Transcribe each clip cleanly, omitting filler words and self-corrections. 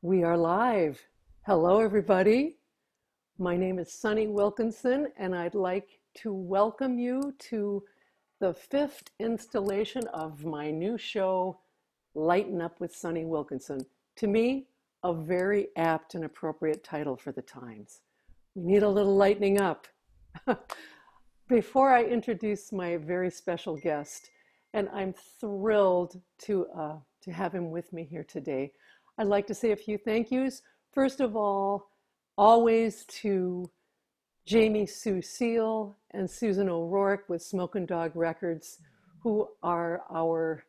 We are live. Hello, everybody. My name is Sunny Wilkinson, and I'd like to welcome you to the fifth installation of my new show, Lighten Up with Sunny Wilkinson. To me, a very apt and appropriate title for the times. We need a little lightening up. Before I introduce my very special guest, and I'm thrilled to have him with me here today, I'd like to say a few thank yous. First of all, always to Jamie Sue Seal and Susan O'Rourke with Smokin' Dog Records, who are our,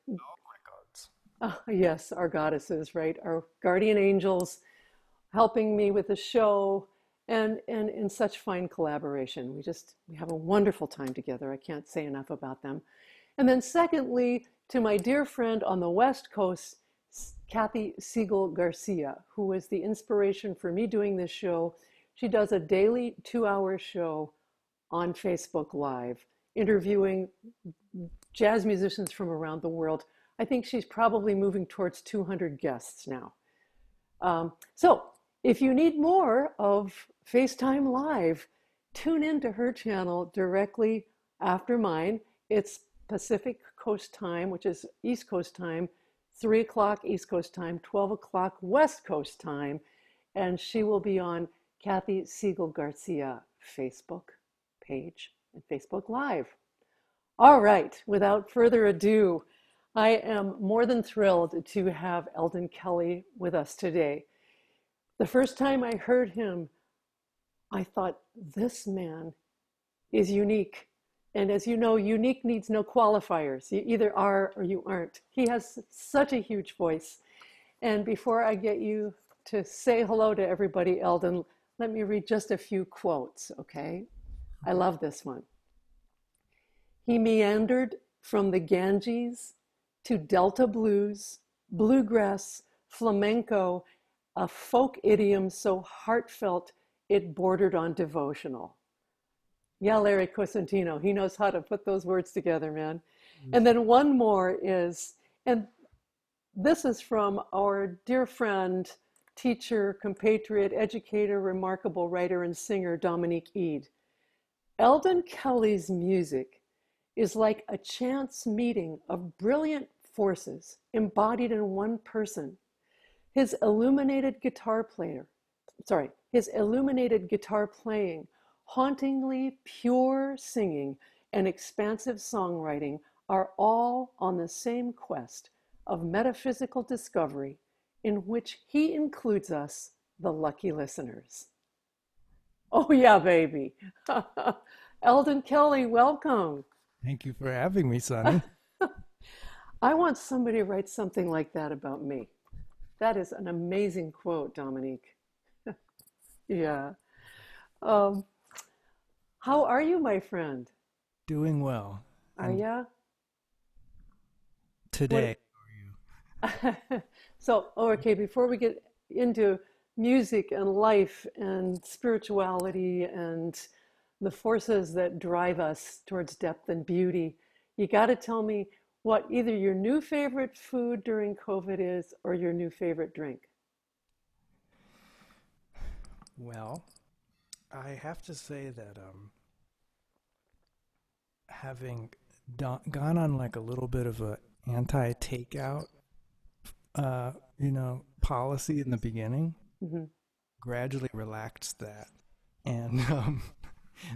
yes, our goddesses, right? Our guardian angels helping me with the show and in such fine collaboration. We have a wonderful time together. I can't say enough about them. And then secondly, to my dear friend on the West Coast, Kathy Siegel Garcia, who was the inspiration for me doing this show. She does a daily 2-hour show on Facebook Live, interviewing jazz musicians from around the world. I think she's probably moving towards 200 guests now. So if you need more of FaceTime Live, tune into her channel directly after mine. It's Pacific Coast time, which is East Coast time, 3 o'clock East Coast time, 12 o'clock West Coast time, and she will be on Kathy Siegel Garcia Facebook page and Facebook Live. All right, without further ado, I am more than thrilled to have Elden Kelly with us today. The first time I heard him, I thought, this man is unique. And as you know, unique needs no qualifiers. You either are or you aren't. He has such a huge voice. And before I get you to say hello to everybody, Eldon, let me read just a few quotes, okay? I love this one. He meandered from the Ganges to Delta blues, bluegrass, flamenco, a folk idiom so heartfelt it bordered on devotional. Yeah, Larry Cosentino, he knows how to put those words together, man. And then one more is, and this is from our dear friend, teacher, compatriot, educator, remarkable writer and singer, Dominique Eade. Eldon Kelly's music is like a chance meeting of brilliant forces embodied in one person. His illuminated guitar playing, hauntingly pure singing, and expansive songwriting are all on the same quest of metaphysical discovery in which he includes us, the lucky listeners. Oh yeah, baby. Eldon Kelly, welcome. Thank you for having me, Sonny. I want somebody to write something like that about me. That is an amazing quote, Dominique. Yeah. Um, how are you, my friend? Doing well. Are And ya? today, What? So, okay, before we get into music and life and spirituality and the forces that drive us towards depth and beauty, you got to tell me what either your new favorite food during COVID is or your new favorite drink. well, I have to say that having gone on like a little bit of a anti-takeout, policy in the beginning, Hmm. gradually relaxed that, and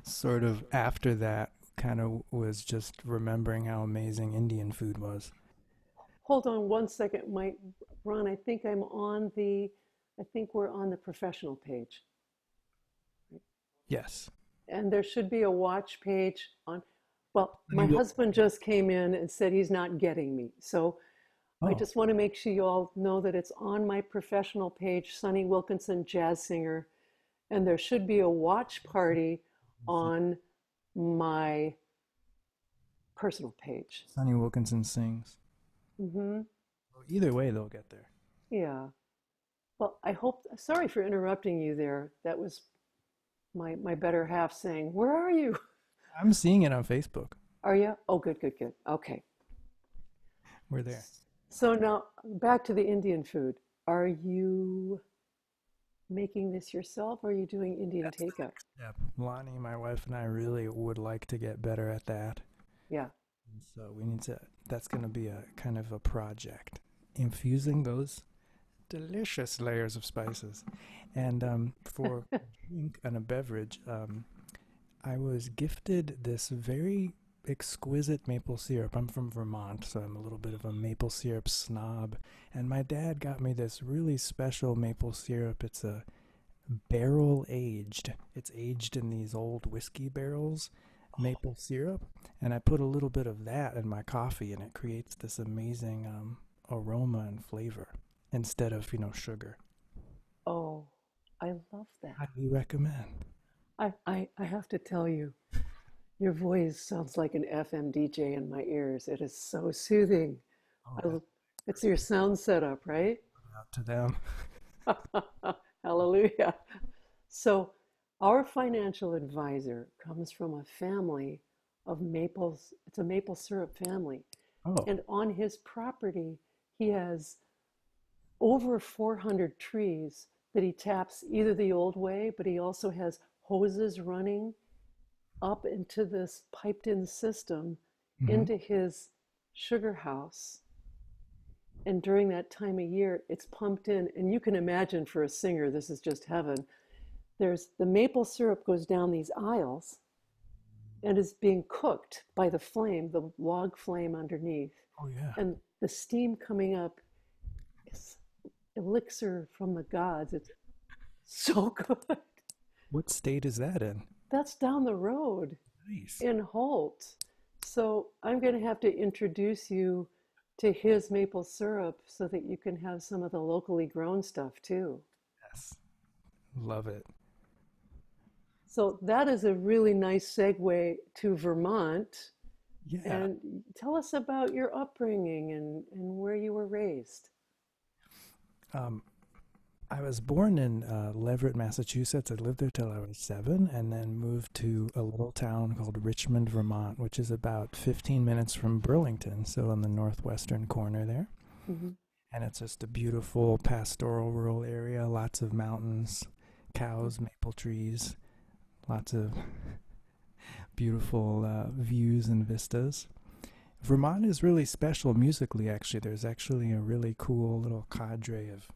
sort of after that, kind of was just remembering how amazing Indian food was. Hold on one second, Mike. Ron, I think we're on the professional page. Yes. And there should be a watch page on, well, Sonny my Will- husband just came in and said he's not getting me. So I Oh, just want to make sure you all know that it's on my professional page, Sunny Wilkinson, jazz singer, and there should be a watch party on my personal page. Sonny Wilkinson sings. Hmm. Well, either way, they'll get there. Yeah. Well, sorry for interrupting you there. That was my better half saying, "Where are you?" I'm seeing it on Facebook. Are you? Oh, good, good, good. Okay. We're there. So now back to the Indian food. Are you making this yourself or are you doing Indian That's the take-up? next step. Lonnie, my wife, and I really would like to get better at that. Yeah. And so we need to, that's going to be a kind of a project. Infusing those delicious layers of spices. And for a drink and a beverage, I was gifted this very exquisite maple syrup. I'm from Vermont, so I'm a little bit of a maple syrup snob. And my dad got me this really special maple syrup. It's a barrel aged. It's aged in these old whiskey barrels, maple syrup. And I put a little bit of that in my coffee, and it creates this amazing aroma and flavor instead of, sugar. Oh, I love that. Highly recommend. I have to tell you, your voice sounds like an FM DJ in my ears. It is so soothing. Oh, I, that's l- it's your sound setup, right? out to them. Hallelujah. So, our financial advisor comes from a family of maples. It's a maple syrup family. Oh, And on his property, he has over 400 trees that he taps either the old way, but he also has hoses running up into this piped in system hmm, into his sugar house. And during that time of year, it's pumped in. And you can imagine for a singer, this is just heaven. There's the maple syrup goes down these aisles and is being cooked by the flame, the log flame underneath. oh yeah. And the steam coming up is elixir from the gods. It's so good. What state is that in? That's down the road Nice. in Holt. So I'm going to have to introduce you to his maple syrup so that you can have some of the locally grown stuff too. Yes. Love it. So that is a really nice segue to Vermont. Yeah. And tell us about your upbringing and where you were raised. Um, I was born in Leverett, Massachusetts. I lived there till I was 7, and then moved to a little town called Richmond, Vermont, which is about 15 minutes from Burlington, so on the northwestern corner there. Hmm. And it's just a beautiful pastoral rural area, lots of mountains, cows, maple trees, lots of beautiful views and vistas. Vermont is really special musically, actually. There's actually a really cool little cadre of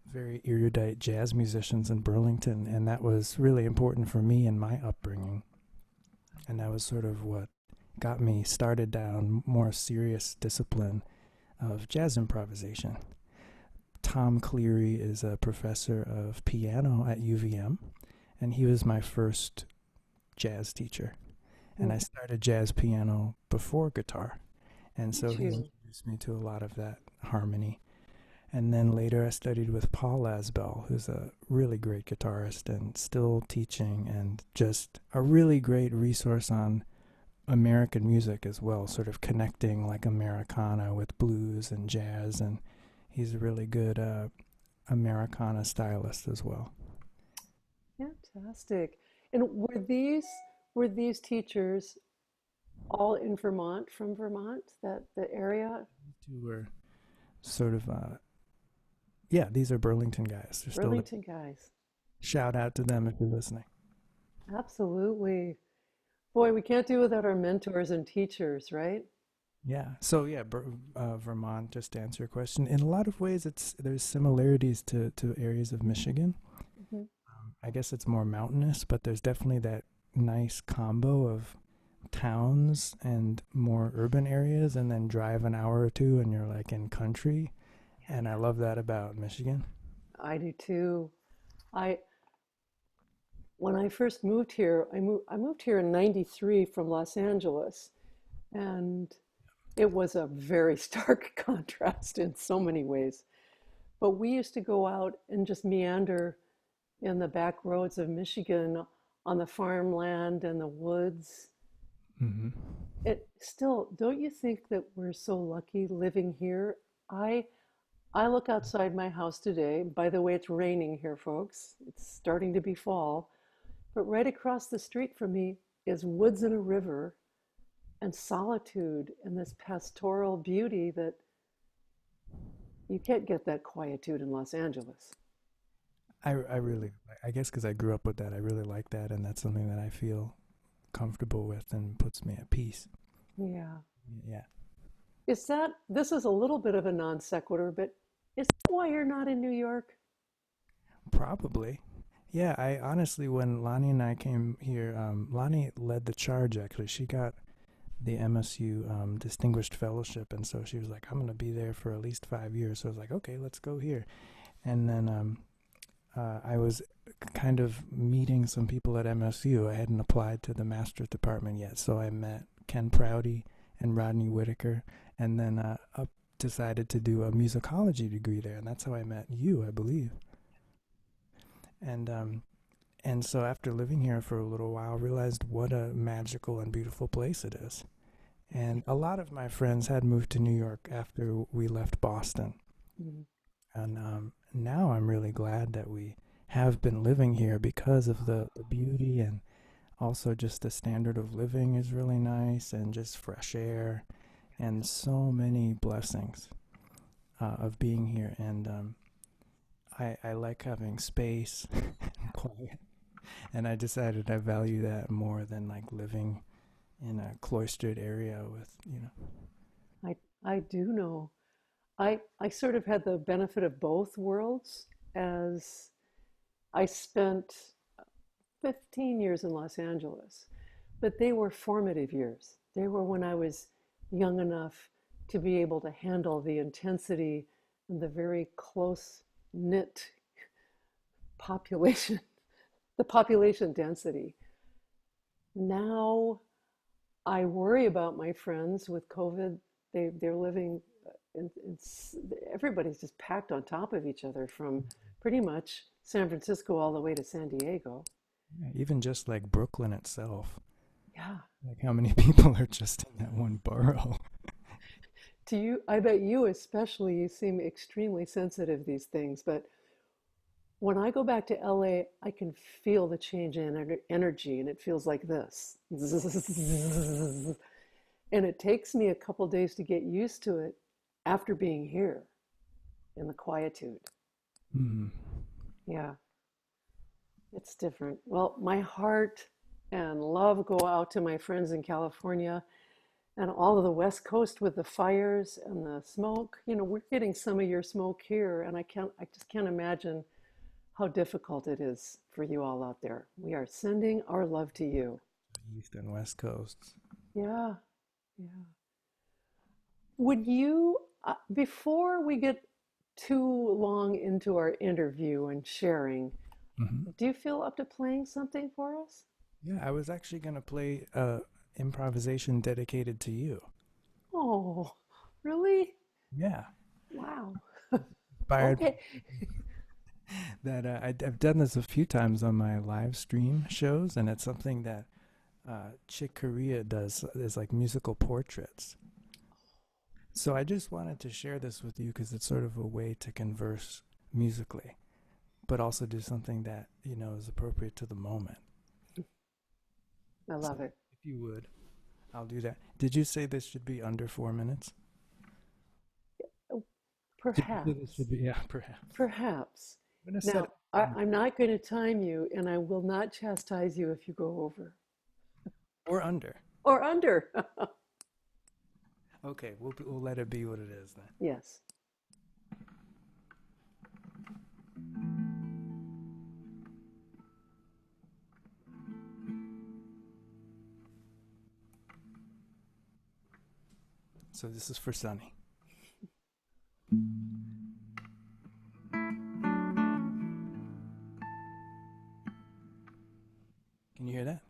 very erudite jazz musicians in Burlington, and that was really important for me in my upbringing. And that was sort of what got me started down more serious discipline of jazz improvisation. Tom Cleary is a professor of piano at UVM, and he was my first jazz teacher. And I started jazz piano before guitar. And Me so he too. introduced me to a lot of that harmony. And then later I studied with Paul Lasbell, who's a really great guitarist and still teaching and just a really great resource on American music as well, sort of connecting like Americana with blues and jazz. And he's a really good Americana stylist as well. Fantastic. And were these teachers all in Vermont, from Vermont, that the area? Two were sort of, yeah, these are Burlington guys. They're still Burlington guys. shout out to them if you're listening. Absolutely. Boy, we can't do without our mentors and teachers, right? Yeah. So yeah, Vermont. Just to answer your question, in a lot of ways, there's similarities to areas of Michigan. Mhm. I guess it's more mountainous, but there's definitely that nice combo of towns and more urban areas, and then drive an hour or two, and you're like in country. And I love that about Michigan. I do too. I When I first moved here, I moved here in 93 from Los Angeles, and it was a very stark contrast in so many ways. But we used to go out and just meander in the back roads of Michigan on the farmland and the woods. Hmm. It still, don't you think that we're so lucky living here? I I look outside my house today. By the way, it's raining here, folks. It's starting to be fall. But right across the street from me is woods and a river and solitude and this pastoral beauty that You can't get that quietude in Los Angeles. I really, I guess because I grew up with that, I really like that, and that's something that I feel comfortable with and puts me at peace. Yeah. Yeah, Is that, this is a little bit of a non sequitur, but is that why you're not in New York? probably. Yeah, I honestly, when Lonnie and I came here, Lonnie led the charge actually. She got the MSU Distinguished Fellowship, and so she was like, I'm going to be there for at least 5 years. So I was like, okay, let's go here. And then I was kind of meeting some people at MSU. I hadn't applied to the master's department yet, so I met Ken Prouty and Rodney Whitaker, and then decided to do a musicology degree there, and that's how I met you, I believe. And so after living here for a little while, realized what a magical and beautiful place it is. And a lot of my friends had moved to New York after we left Boston. Mm. And now I'm really glad that we have been living here because of the beauty, and also just the standard of living is really nice, and just fresh air and so many blessings of being here. And I like having space and quiet. And I decided I value that more than like living in a cloistered area with, you know. I do know. I sort of had the benefit of both worlds as I spent 15 years in Los Angeles, but they were formative years. They were when I was young enough to be able to handle the intensity and the very close knit population, the population density. Now I worry about my friends with COVID. They're living, everybody's just packed on top of each other from pretty much San Francisco all the way to San Diego. Yeah, even just like Brooklyn itself, Yeah. like how many people are just in that one borough. To you, I bet you especially, you seem extremely sensitive these things, but when I go back to LA, I can feel the change in energy and it feels like this. And it takes me a couple days to get used to it after being here in the quietude. Mm. Yeah, it's different. Well, my heart and love go out to my friends in California and all of the West Coast with the fires and the smoke. You know, we're getting some of your smoke here, and I just can't imagine how difficult it is for you all out there. We are sending our love to you. East and West Coasts. Yeah, yeah. Would you, before we get too long into our interview and sharing, Hmm. do you feel up to playing something for us? Yeah, I was actually gonna play improvisation dedicated to you. Oh, really? Yeah, Wow. inspired Okay. that I've done this a few times on my live stream shows, and it's something that Chick Corea does, is like musical portraits. So I just wanted to share this with you because it's sort of a way to converse musically, but also do something that, you know, is appropriate to the moment. I So love it. if you would, I'll do that. Did you say this should be under 4 minutes? Oh, Did you say this perhaps, should be? Yeah, perhaps. perhaps. I'm gonna set Now, it. I'm not going to time you, and I will not chastise you if you go over Or under. or under. Okay, we'll let it be what it is then. Yes. So this is for Sunny. Can you hear that?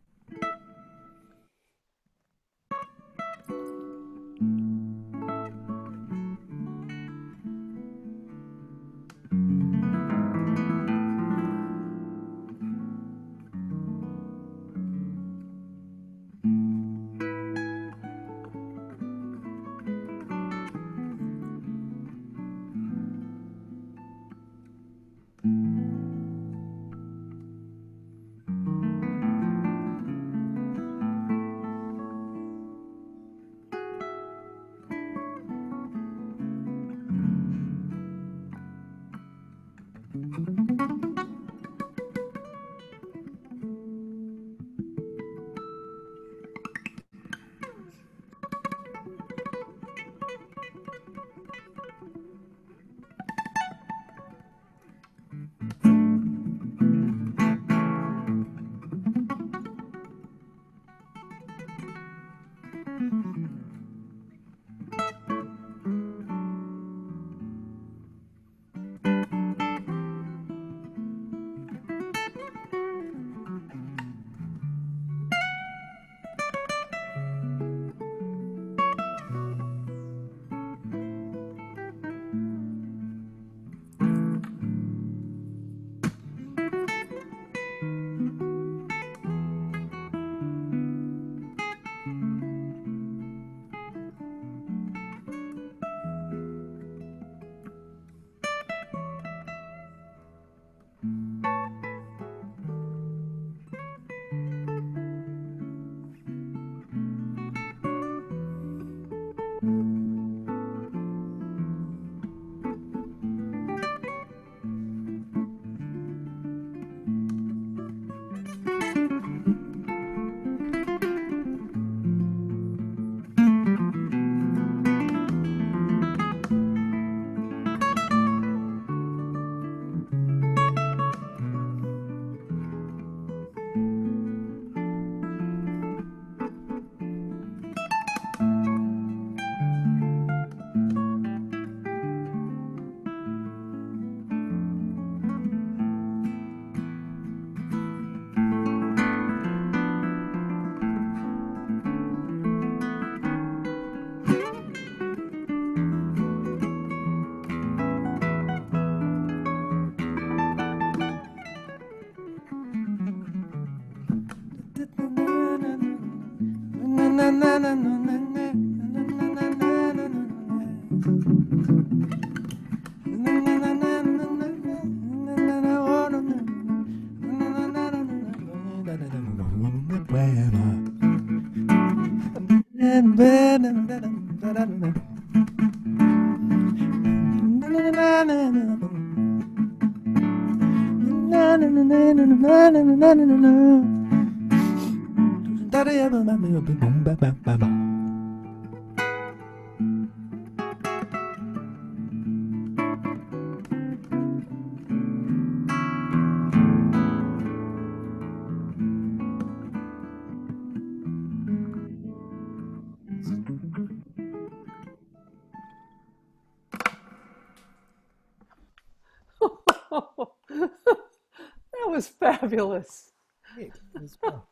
That was fabulous. Hey, it was fun.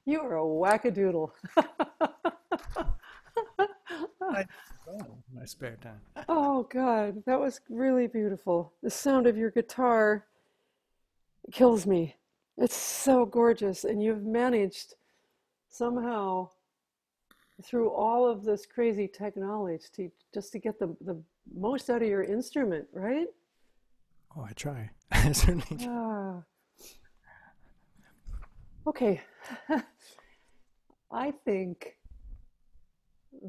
You are a wackadoodle. I in my spare time. Oh, God, that was really beautiful. The sound of your guitar kills me. It's so gorgeous, and you've managed somehow through all of this crazy technology to just to get the most out of your instrument, right? Oh, I try. I certainly try. Ah, okay. I think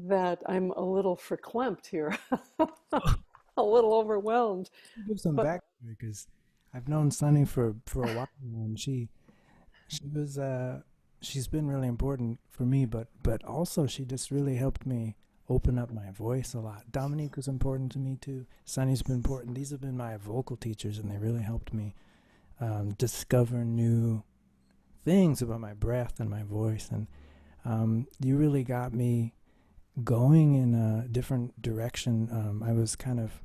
that I'm a little verklempt here, a little overwhelmed. Give some But backstory because I've known Sunny for a while now, and she was she's been really important for me, but also she just really helped me open up my voice a lot. Dominique was important to me too. Sunny's been important. These have been my vocal teachers, and they really helped me discover new things about my breath and my voice. And you really got me going in a different direction. I was kind of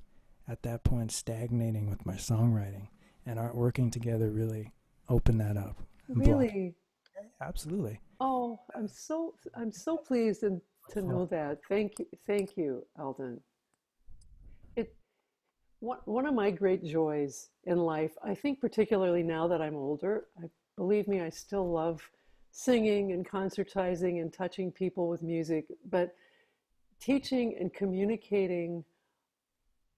at that point stagnating with my songwriting, and our working together really opened that up and brought. really, Absolutely. oh, I'm so pleased and to know that. Thank you, Eldon. It one of my great joys in life, I think particularly now that I'm older, believe me, I still love singing and concertizing and touching people with music, but teaching and communicating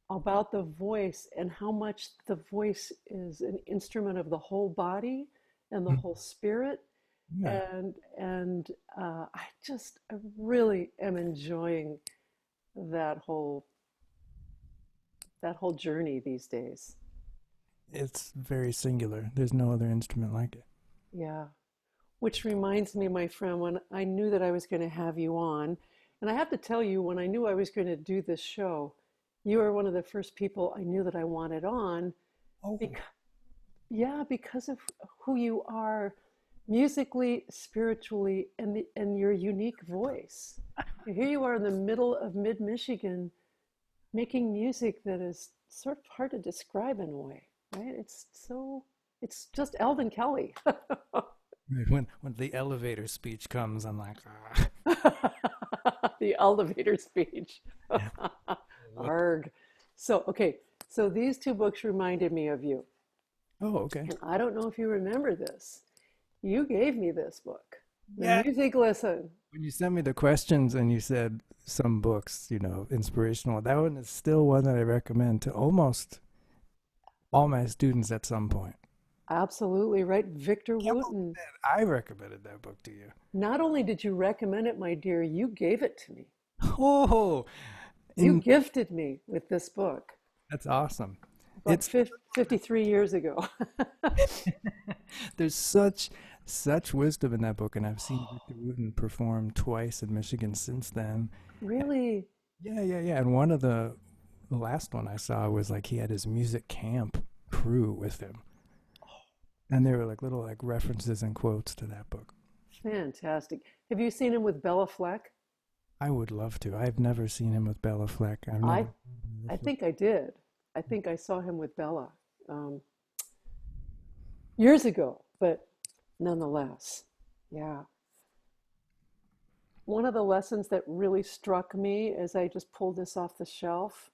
about the voice and how much the voice is an instrument of the whole body and the Mm. whole spirit. Yeah. I really am enjoying that whole that whole journey these days. It's very singular. There's no other instrument like it. Yeah. Which reminds me, my friend, when I knew that I was going to have you on, and I have to tell you, when I knew I was going to do this show, you were one of the first people I knew that I wanted on Oh, because, yeah, because of who you are musically, spiritually, and your unique voice. Here you are in the middle of mid-Michigan making music that is sort of hard to describe in a way, right? It's just Elden Kelly. right. When the elevator speech comes, I'm like, ah. The elevator speech. What? Arg. So, okay, so these two books reminded me of you. Oh, okay. And I don't know if you remember this. You gave me this book, The Yeah. Music Lesson. When you sent me the questions and you said some books, inspirational, that one is still one that I recommend to almost all my students at some point. Absolutely right. Victor Can't believe Wooten. that I recommended that book to you. Not only did you recommend it, my dear, you gave it to me. Oh, You in gifted me with this book that's awesome. about It's 53 years ago. there's such wisdom in that book, and I've seen Victor Wooten perform twice in Michigan since then. Really? Yeah, yeah, yeah. And one of the last one I saw was like he had his music camp crew with him, and they were like little like references and quotes to that book. Fantastic. Have you seen him with Bella Fleck? I would love to. I've never seen him with Bella Fleck. I've I never. I think I did. I think I saw him with Bella um, years ago, but nonetheless, yeah. One of the lessons that really struck me as I just pulled this off the shelf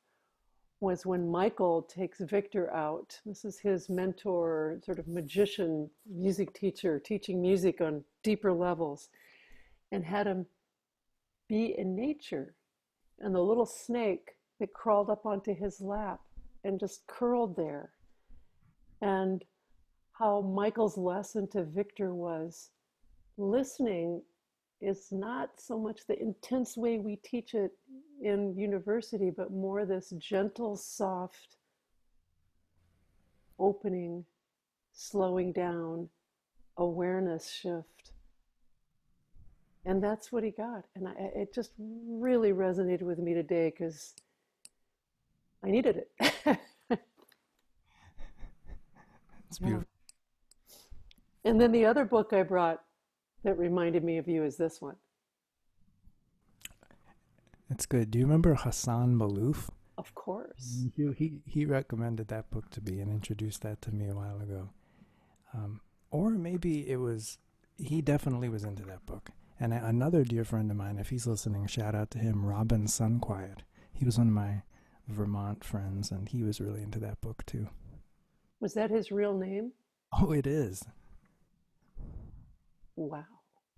was when Michael takes Victor out. This is his mentor, sort of magician, music teacher, teaching music on deeper levels, and had him be in nature. And the little snake that crawled up onto his lap and just curled there. And how Michael's lesson to Victor was listening is not so much the intense way we teach it in university, but more this gentle, soft opening, slowing down, awareness shift. And that's what he got. And it just really resonated with me today because I needed it. It's Yeah. beautiful. And then the other book I brought that reminded me of you is this one. It's good. Do you remember Hassan Malouf? Of course. He recommended that book to me and introduced that to me a while ago. Or maybe it was he definitely was into that book. And another dear friend of mine, if he's listening, shout out to him, Robin Sunquiet. He was one of my Vermont friends, and he was really into that book too. Was that his real name? Oh, it is. Wow.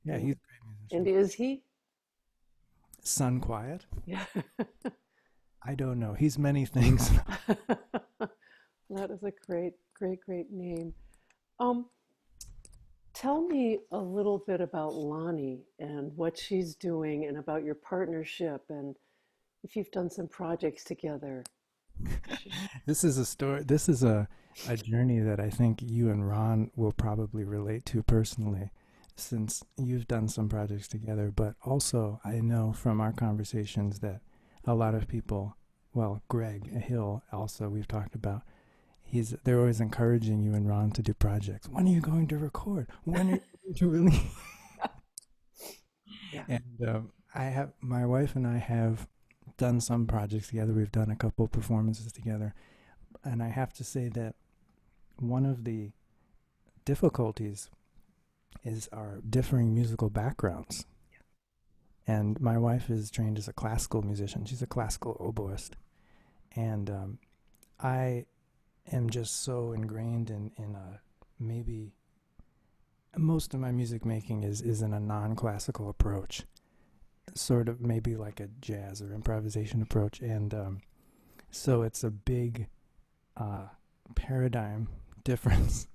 Yeah, And he's a great and musician. is he? Sunquiet? Yeah. I don't know. He's many things. That is a great, great, great name. Um, Tell me a little bit about Lonnie and what she's doing and about your partnership and if you've done some projects together. This is a story. This is a journey that I think you and Ron will probably relate to personally, since you've done some projects together. But also, I know from our conversations that a lot of people, well, Greg Hill, also we've talked about. They're always encouraging you and Ron to do projects. When are you going to record? When are you going to release? Yeah. And I have my wife and I have done some projects together. We've done a couple performances together, and I have to say that one of the difficulties is our differing musical backgrounds. And my wife is trained as a classical musician. She's a classical oboist, and I am just so ingrained in a maybe most of my music making is in a non-classical approach, sort of maybe like a jazz or improvisation approach, and so it's a big uh, paradigm difference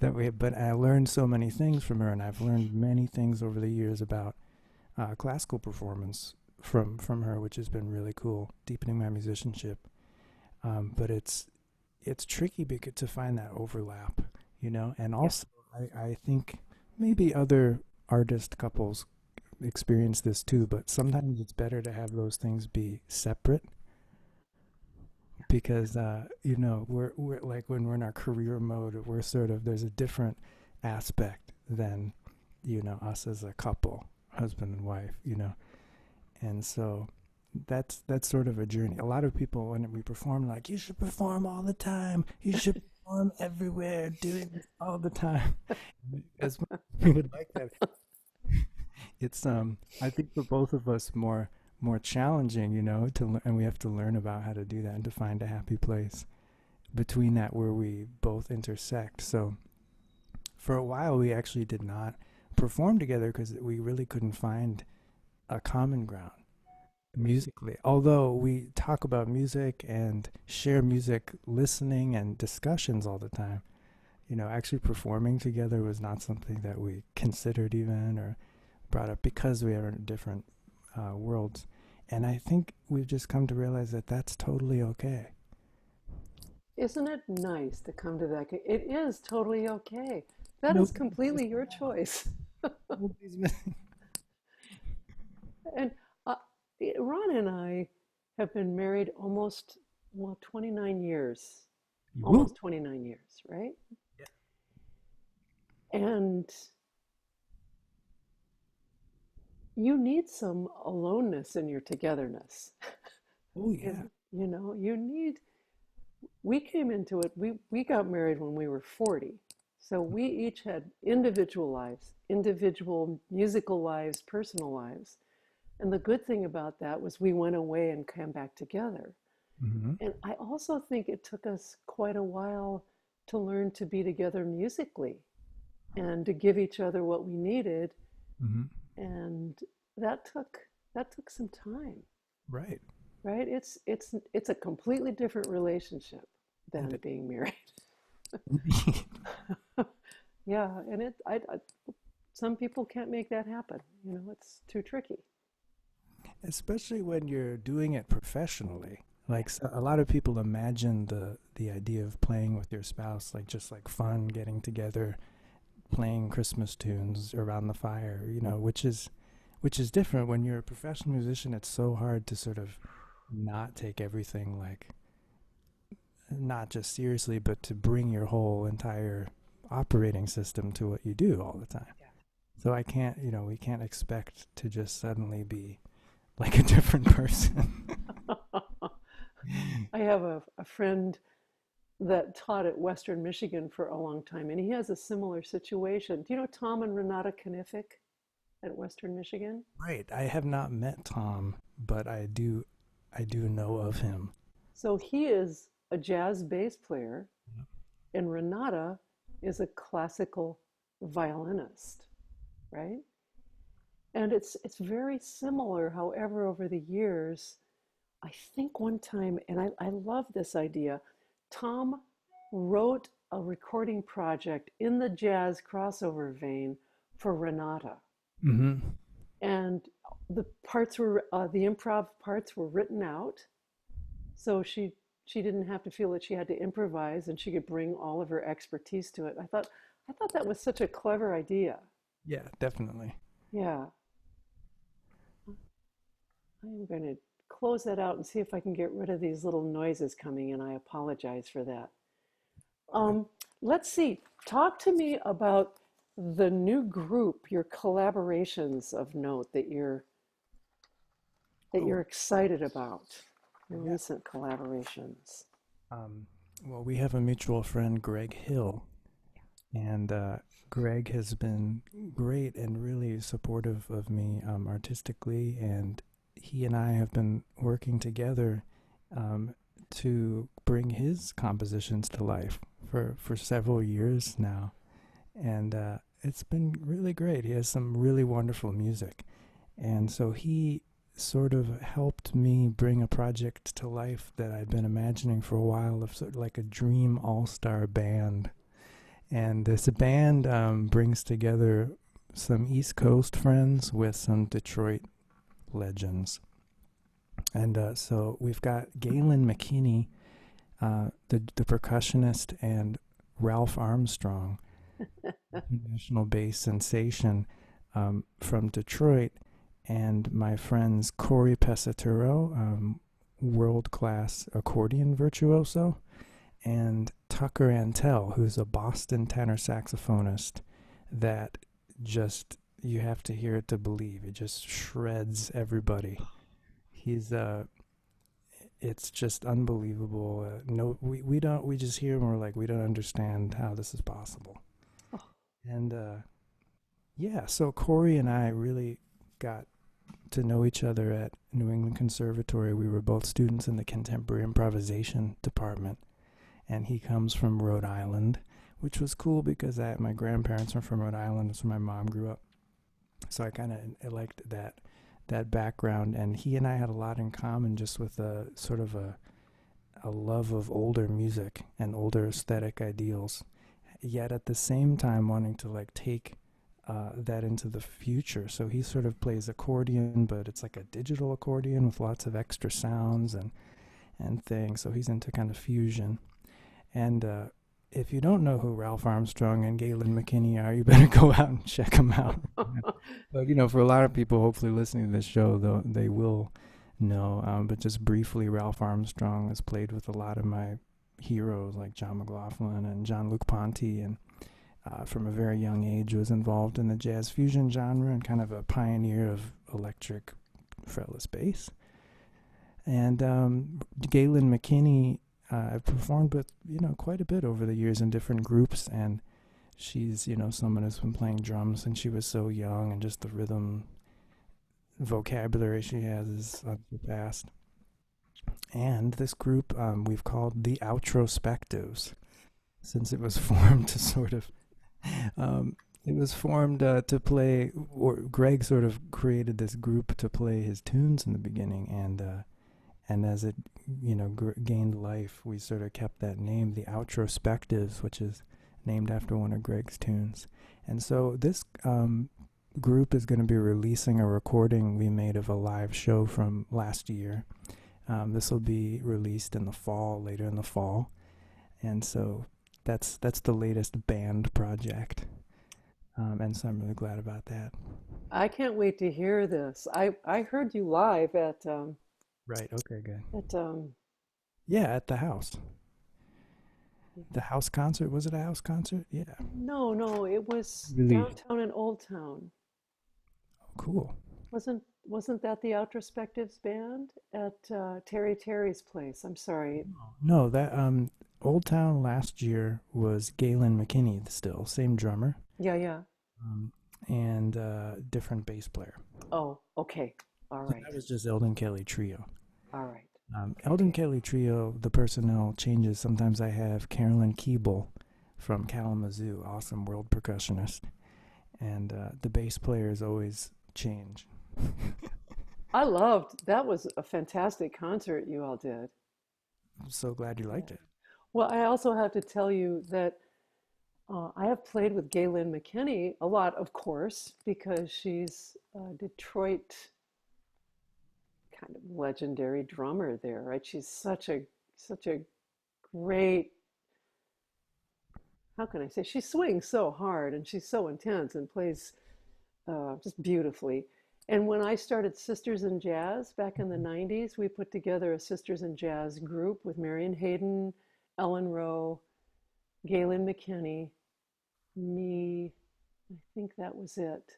that we. But I learned so many things from her, and I've learned many things over the years about classical performance from her, which has been really cool, deepening my musicianship. But it's tricky because to find that overlap, and Yeah. also I think maybe other artist couples experience this too, but sometimes it's better to have those things be separate because we're like when we're in our career mode, we're sort of there's a different aspect than us as a couple, husband and wife, and so that's sort of a journey. A lot of people when we perform like you should perform all the time, you should perform everywhere, doing this all the time. As much as we would like that, it's I think for both of us more challenging, and we have to learn about how to do that and to find a happy place between that where we both intersect. So for a while we actually did not perform together because we really couldn't find a common ground musically. Although we talk about music and share music listening and discussions all the time, actually performing together was not something that we considered even or brought up because we are in different worlds. And I think we've just come to realize that that's totally okay. Isn't it nice to come to that? It is totally okay. That is Nobody's completely missing your out. choice. Nobody's missing. And uh, Ron and I have been married almost, well, 29 years, Woo. almost 29 years, right? Yeah. And you need some aloneness in your togetherness. Oh yeah. You need, we came into it, we got married when we were 40. So we each had individual lives, individual musical lives, personal lives. And the good thing about that was we went away and came back together. Hmm. And I also think it took us quite a while to learn to be together musically and to give each other what we needed. Hmm. And that took that took some time, Right. right? It's a completely different relationship And than being married. indeed. Yeah, and some people can't make that happen. It's too tricky. Especially when you're doing it professionally. Like a lot of people imagine the idea of playing with your spouse like just like fun, getting together, playing Christmas tunes around the fire, which is different when you're a professional musician. It's so hard to sort of not take everything like not just seriously, but to bring your whole entire operating system to what you do all the time. So I can't, we can't expect to just suddenly be like a different person. I have a friend that taught at Western Michigan for a long time, and he has a similar situation. Do you know Tom and Renata Knifick at Western Michigan? Right. I have not met Tom, but I do know of him. So he is a jazz bass player, and Renata is a classical violinist, right? And it's very similar. However, over the years, I think one time, and I love this idea, Tom wrote a recording project in the jazz crossover vein for Renata. Mm-hmm. And the improv parts were written out. So she didn't have to feel that she had to improvise and she could bring all of her expertise to it. I thought that was such a clever idea. Yeah, definitely. Yeah. I'm going to close that out and see if I can get rid of these little noises coming in. I apologize for that. Okay. Um, let's see. Talk to me about the new group, your collaborations of note that you're Oh, excited about, your yeah. recent collaborations. Um, well, we have a mutual friend, Greg Hill, and Greg has been great and really supportive of me artistically, and he and I have been working together um, to bring his compositions to life for several years now, and it's been really great. He has some really wonderful music, and so he sort of helped me bring a project to life that I'd been imagining for a while of sort of like a dream all-star band. And this band brings together some East Coast friends with some Detroit legends. And so we've got Galen McKinney the percussionist and Ralph Armstrong, international bass sensation from Detroit, and my friends Corey Pesaturo, world class accordion virtuoso, and Tucker Antell, who's a Boston tenor saxophonist that just, you have to hear it to believe. It just shreds everybody. He's it's just unbelievable. No, we don't, we just hear him, we're like, we don't understand how this is possible. Oh, And yeah, so Corey and I really got to know each other at New England Conservatory. We were both students in the contemporary improvisation department, and he comes from Rhode Island, which was cool because my grandparents are from Rhode Island. That's where my mom grew up. So I kind of liked that background, and he and I had a lot in common, just with a sort of a love of older music and older aesthetic ideals, yet at the same time wanting to like take that into the future. So he sort of plays accordion, but it's like a digital accordion with lots of extra sounds and things. So he's into kind of fusion. And if you don't know who Ralph Armstrong and Galen McKinney are, you better go out and check them out. But you know, for a lot of people, hopefully listening to this show, though, they will know. But just briefly, Ralph Armstrong has played with a lot of my heroes like John McLaughlin and Jean-Luc Ponty, and from a very young age was involved in the jazz fusion genre and kind of a pioneer of electric fretless bass. And Galen McKinney, I've performed with, you know, quite a bit over the years in different groups, and she's, you know, someone who's been playing drums since she was so young, and just the rhythm vocabulary she has is unsurpassed. And this group we've called the Outrospectives, since it was formed to sort of it was formed to play, or Greg sort of created this group to play his tunes in the beginning, and as it, you know, gained life, we sort of kept that name, the Outrospectives, which is named after one of Greg's tunes. And so this group is going to be releasing a recording we made of a live show from last year. This will be released in the fall, later in the fall, and so that's the latest band project, and so I'm really glad about that. I can't wait to hear this. I heard you live Right. Okay. Good. at Yeah, at the house concert. Was it a house concert? Yeah. no, it was Really downtown in Old Town. cool. Wasn't that the Outrospectives band at Terry's place? I'm sorry. No, that Old Town last year was Galen McKinney, still same drummer, Yeah, yeah. um, and different bass player. Oh, okay. All So right. that was just Eldon Kelly Trio. All right. Eldon Okay. Kelly Trio, the personnel changes. Sometimes I have Carolyn Keeble from Kalamazoo, awesome world percussionist, and the bass players always change. I loved that was a fantastic concert you all did. I'm so glad you Yeah. liked it. Well, I also have to tell you that I have played with Gaylyn McKinney a lot, of course, because she's a Detroit kind of legendary drummer there, right? She's such a great, how can I say? She swings so hard and she's so intense and plays just beautifully. And when I started Sisters in Jazz back in the 90s, we put together a Sisters in Jazz group with Marion Hayden, Ellen Rowe, Gaylyn McKinney, me, I think that was it.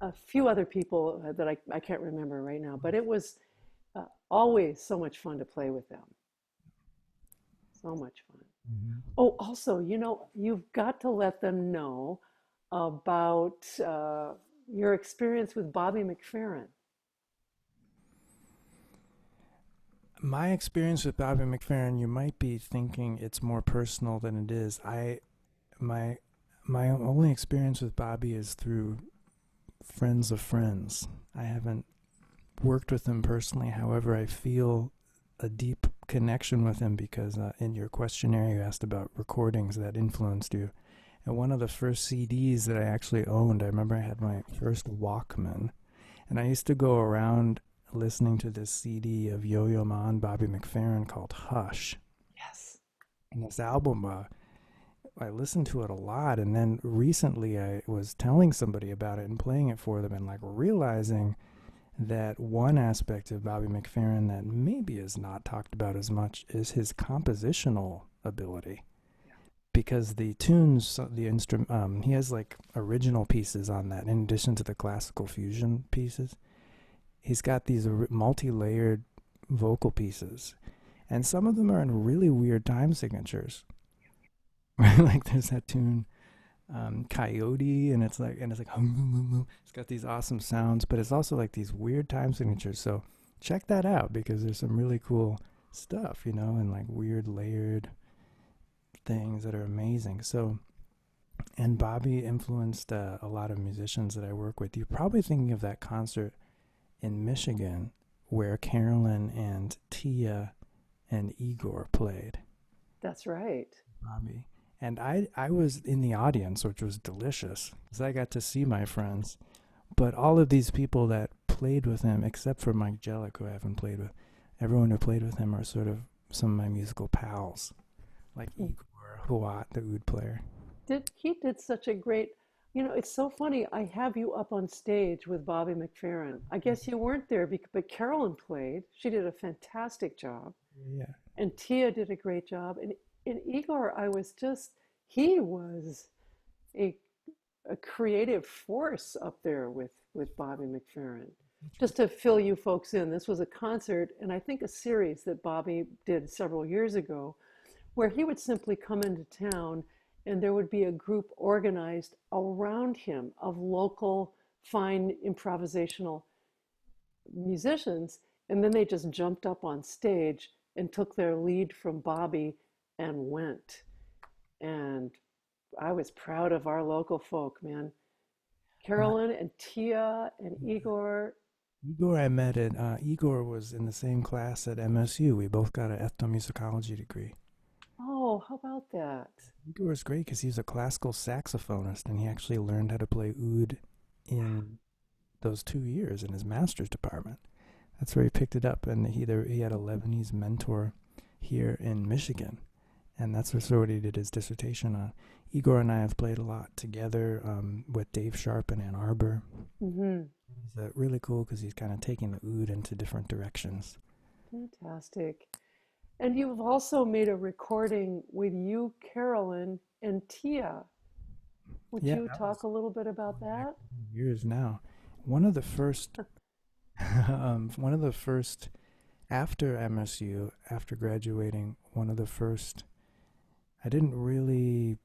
A few other people that I can't remember right now, but it was always so much fun to play with them. So much fun. Mhm. Oh, also, you know, you've got to let them know about your experience with Bobby McFerrin. My experience with Bobby McFerrin, you might be thinking it's more personal than it is. My my only experience with Bobby is through friends of friends. I haven't worked with him personally. However, I feel a deep connection with him because in your questionnaire you asked about recordings that influenced you. And one of the first CDs that I actually owned, I remember I had my first Walkman, and I used to go around listening to this CD of Yo-Yo Ma and Bobby McFerrin called Hush. And this album, I listened to it a lot, and then recently I was telling somebody about it and playing it for them, and like realizing that one aspect of Bobby McFerrin that maybe is not talked about as much is his compositional ability. Because the tunes, the instrument, he has like original pieces on that in addition to the classical fusion pieces. He's got these multi-layered vocal pieces, and some of them are in really weird time signatures. Like there's that tune Coyote, and it's like hum, hum, hum, hum. It's got these awesome sounds, but it's also like these weird time signatures. So check that out because there's some really cool stuff, and like weird layered things that are amazing. So, and Bobby influenced a lot of musicians that I work with. You're probably thinking of that concert in Michigan where Carolyn and Tia and Igor played. That's right. Bobby. And I was in the audience, which was delicious because I got to see my friends. But all of these people that played with him, except for Mike Jellick, who I haven't played with, everyone who played with him are sort of some of my musical pals, like Igor Huat, the oud player. He did such a great, it's so funny. I have you up on stage with Bobby McFerrin. I guess you weren't there, but Carolyn played. She did a fantastic job, Yeah. and Tia did a great job. And in Igor, he was a a creative force up there with Bobby McFerrin. Just to fill you folks in, this was a concert and I think a series that Bobby did several years ago where he would simply come into town and there would be a group organized around him of local fine improvisational musicians, and then they just jumped up on stage and took their lead from Bobby and went. And I was proud of our local folk, man. Uh, Carolyn and Tia and Igor. Igor, I met at, Igor was in the same class at MSU. We both got an ethnomusicology degree. Oh, how about that? Igor was great because he's a classical saxophonist and he actually learned how to play oud in those 2 years in his master's department. That's where he picked it up, and he had a Lebanese mentor here in Michigan, and that's what he did his dissertation on. Igor and I have played a lot together with Dave Sharp in Ann Arbor. Hmm. He's really cool because he's kind of taking the oud into different directions. Fantastic. And you've also made a recording with you, Carolyn, and Tia. Would Yeah, you that talk was a little bit about going back that? years now. One of the first, one of the first after MSU, after graduating, one of the first. I didn't really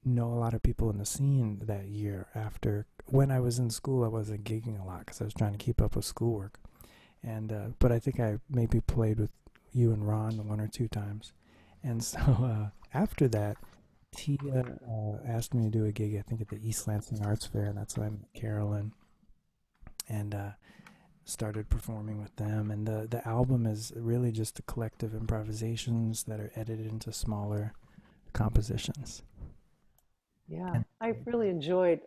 know a lot of people in the scene that year. After when I was in school, I wasn't gigging a lot because I was trying to keep up with schoolwork. And but I think I maybe played with you and Ron one or two times. And so after that, Tia asked me to do a gig, I think at the East Lansing Arts Fair, and that's when I met Carolyn and started performing with them. And the album is really just a collective improvisations that are edited into smaller compositions. Yeah, And I've really enjoyed.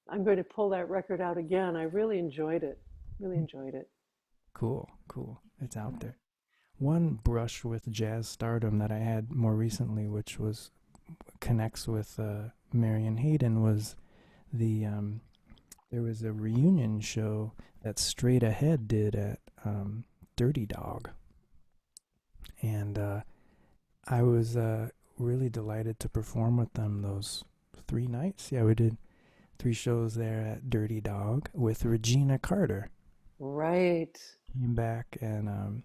I'm going to pull that record out again. I really enjoyed it. Really enjoyed it. cool, cool. It's out there. One brush with jazz stardom that I had more recently, which was connects with Marion Hayden, was the there was a reunion show that Straight Ahead did at Dirty Dog, and I was really delighted to perform with them those 3 nights. Yeah, we did 3 shows there at Dirty Dog with Regina Carter. Right. Came back and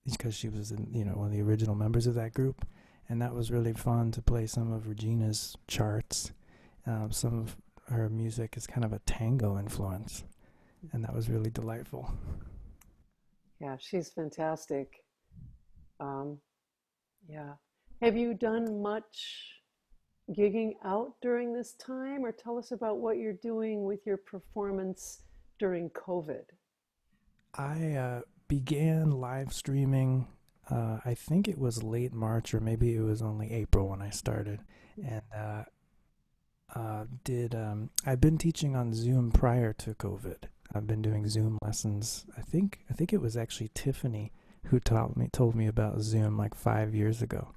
because she was one of the original members of that group, and that was really fun to play some of Regina's charts. Some of her music is kind of a tango influence, and that was really delightful. Yeah, she's fantastic. Um, yeah. Have you done much gigging out during this time, or tell us about what you're doing with your performance during COVID? I began live streaming. I think it was late March or maybe it was only April when I started, and did I've been teaching on Zoom prior to COVID. I've been doing Zoom lessons. I think it was actually Tiffany who told me about Zoom like 5 years ago.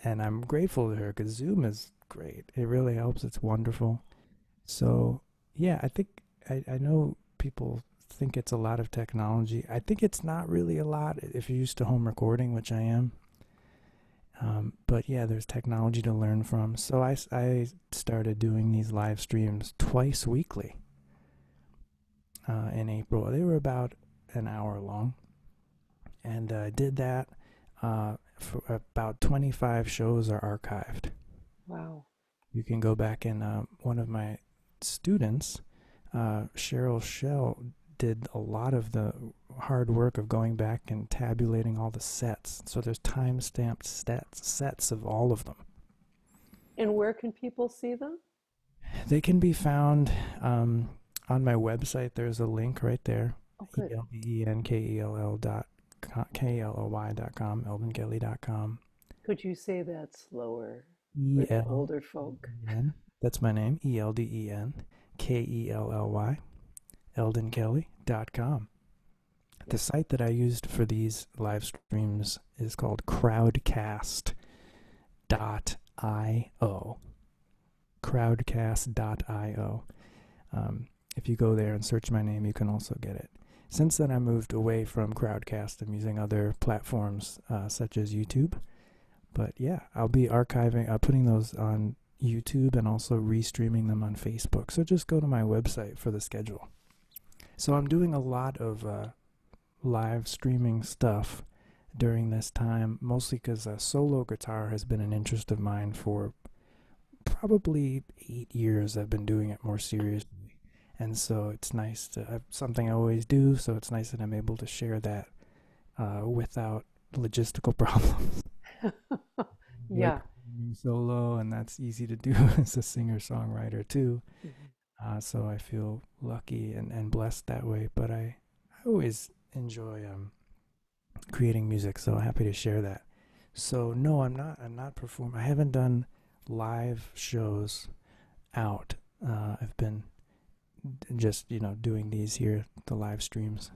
and I'm grateful to her because Zoom is great. It really helps. It's wonderful. So, yeah, I think I know people think it's a lot of technology. I think it's not really a lot if you're used to home recording, which I am. But yeah, there's technology to learn from. So I started doing these live streams twice weekly in April. They were about an hour long. And I did that. For about 25 shows are archived. Wow. You can go back and one of my students, Cheryl Shell, did a lot of the hard work of going back and tabulating all the sets. So there's time-stamped sets of all of them. And where can people see them? They can be found on my website. There's a link right there. Oh, good. ELDENKELL.com, eldenkelly.com. Could you say that slower for the older folk? ELDEN, that's my name, ELDENKELLY, eldenkelly.com. The site that I used for these live streams is called crowdcast.io. Crowdcast.io. If you go there and search my name, you can also get it. Since then, I moved away from Crowdcast. I'm using other platforms such as YouTube. But yeah, I'll be archiving, putting those on YouTube and also restreaming them on Facebook. So just go to my website for the schedule. So I'm doing a lot of live streaming stuff during this time, mostly because solo guitar has been an interest of mine for probably 8 years. I've been doing it more seriously. And so it's nice to have something I always do, so it's nice that I'm able to share that without logistical problems. Yeah. Like solo, and that's easy to do as a singer-songwriter too. So I feel lucky and blessed that way. But I always enjoy creating music, so happy to share that. So no, I'm not performing. I haven't done live shows out. I've been just doing these here, the live streams.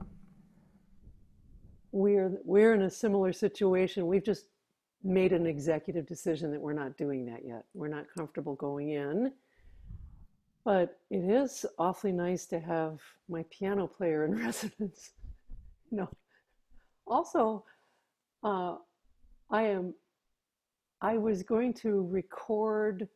We're in a similar situation. We've just made an executive decision that we're not doing that yet. We're not comfortable going in, but it is awfully nice to have my piano player in residence. No. Also, uh, I am. I was going to record.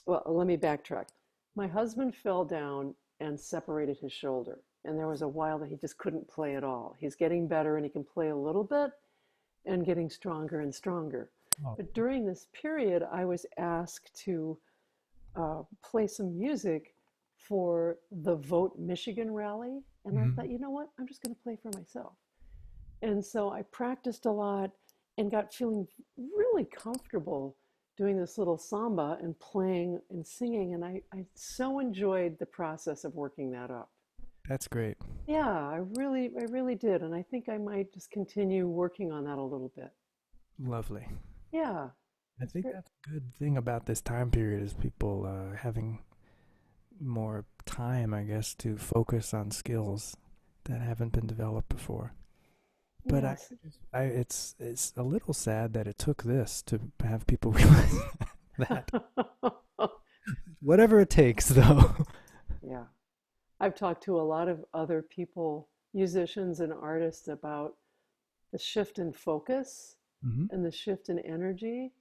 Well, let me backtrack. My husband fell down and separated his shoulder, and there was a while that he just couldn't play at all. He's getting better and he can play a little bit and getting stronger and stronger. Oh. But during this period, I was asked to play some music for the Vote Michigan rally. And I thought, you know what? I'm just going to play for myself. And so I practiced a lot and got feeling really comfortable doing this little samba and playing and singing. And I so enjoyed the process of working that up. That's great. Yeah, I really did. And I think I might just continue working on that a little bit. Lovely. Yeah, I it's think great. that's a good thing about this time period is people having more time, I guess, to focus on skills that haven't been developed before. But Yes. it's a little sad that it took this to have people realize that. Whatever it takes, though. Yeah. I've talked to a lot of other people, musicians and artists, about the shift in focus Hmm. and the shift in energy.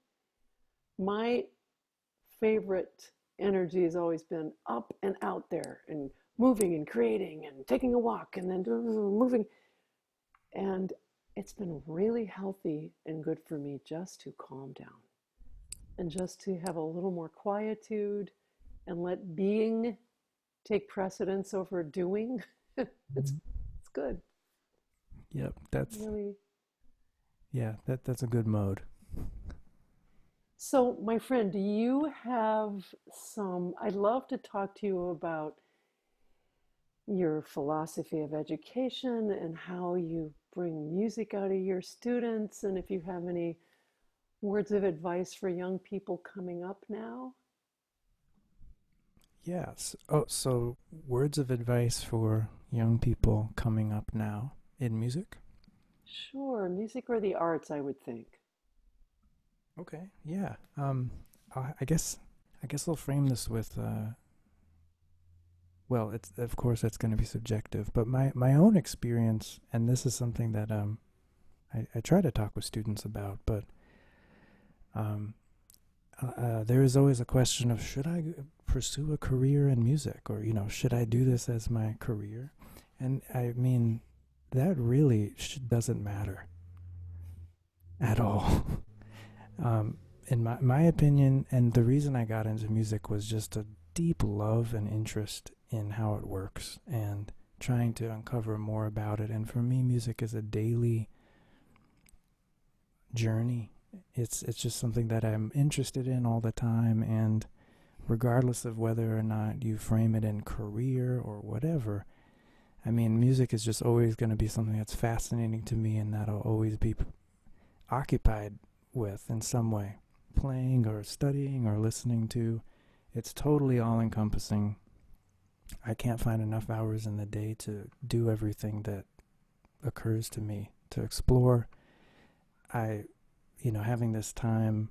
My favorite energy has always been up and out there and moving and creating and taking a walk and then moving. And it's been really healthy and good for me just to calm down and just to have a little more quietude and let being take precedence over doing. it's Hmm. it's good. Yep, that's Really. that's a good mode. So, my friend, do you have some? I'd love to talk to you about your philosophy of education and how you bring music out of your students, and if you have any words of advice for young people coming up now. Yes. Oh, so words of advice for young people coming up now in music? Sure, music or the arts, I would think. Okay. Yeah. I guess I'll frame this with well, it's of course that's going to be subjective, but my own experience, and this is something that I try to talk with students about, but um there is always a question of should I pursue a career in music, or should I do this as my career? And I mean that really doesn't matter at all. um, in my opinion, and the reason I got into music was just a deep love and interest in how it works and trying to uncover more about it. And for me, music is a daily journey. It's just something that I'm interested in all the time, and regardless of whether or not you frame it in career or whatever, I mean, music is just always going to be something that's fascinating to me and that I'll always be occupied with in some way, playing or studying or listening to. It's totally all encompassing. I can't find enough hours in the day to do everything that occurs to me to explore. I, having this time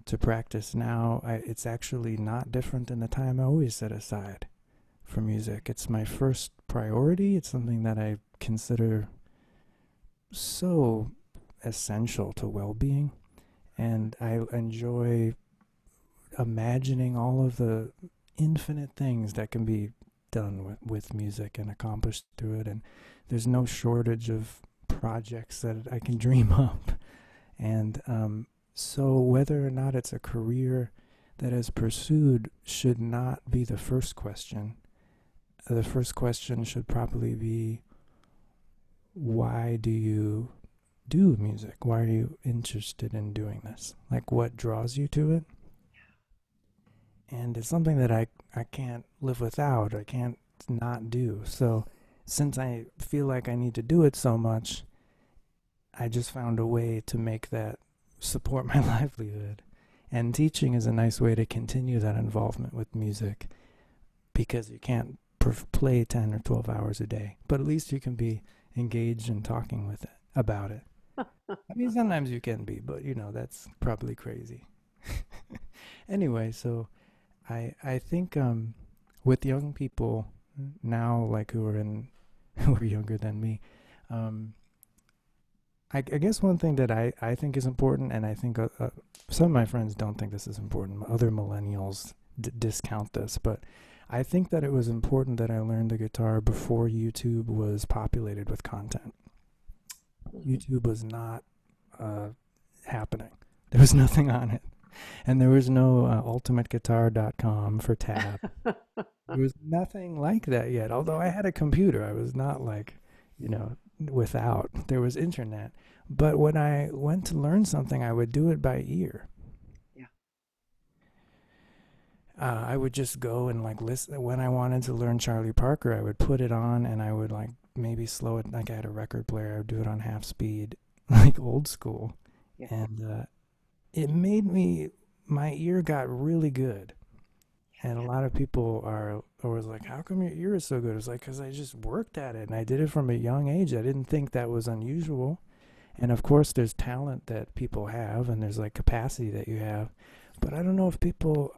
to practice now, it's actually not different than the time I always set aside for music. It's my first priority. It's something that I consider so essential to well-being, and I enjoy imagining all of the infinite things that can be done with music and accomplished through it. And there's no shortage of projects that I can dream up. And so whether or not it's a career that is pursued should not be the first question. The first question should probably be, why do you do music? Why are you interested in doing this? Like, what draws you to it? And it's something that I can't live without. I can't not do. So since I feel like I need to do it so much, I just found a way to make that support my livelihood. And teaching is a nice way to continue that involvement with music, because you can't play 10 or 12 hours a day, but at least you can be engaged in talking with it about it. I mean, sometimes you can be, but that's probably crazy. Anyway, so I think with young people now, like who are who are younger than me, I guess one thing that I think is important, and I think some of my friends don't think this is important. Other millennials discount this, but I think that it was important that I learned the guitar before YouTube was populated with content. YouTube was not happening. There was nothing on it. And there was no ultimateguitar.com for tab. There was nothing like that yet. Although I had a computer, I was not like, without. There was internet. But when I went to learn something, I would do it by ear. Yeah. I would just go and like listen. When I wanted to learn Charlie Parker, I would put it on and I would like maybe slow it. Like I had a record player, I would do it on half speed, like old school. Yeah. And it made my ear got really good. And a lot of people are always like, how come your ear is so good? It's like, because I just worked at it and I did it from a young age. I didn't think that was unusual. And of course, there's talent that people have and there's like capacity that you have. But I don't know if people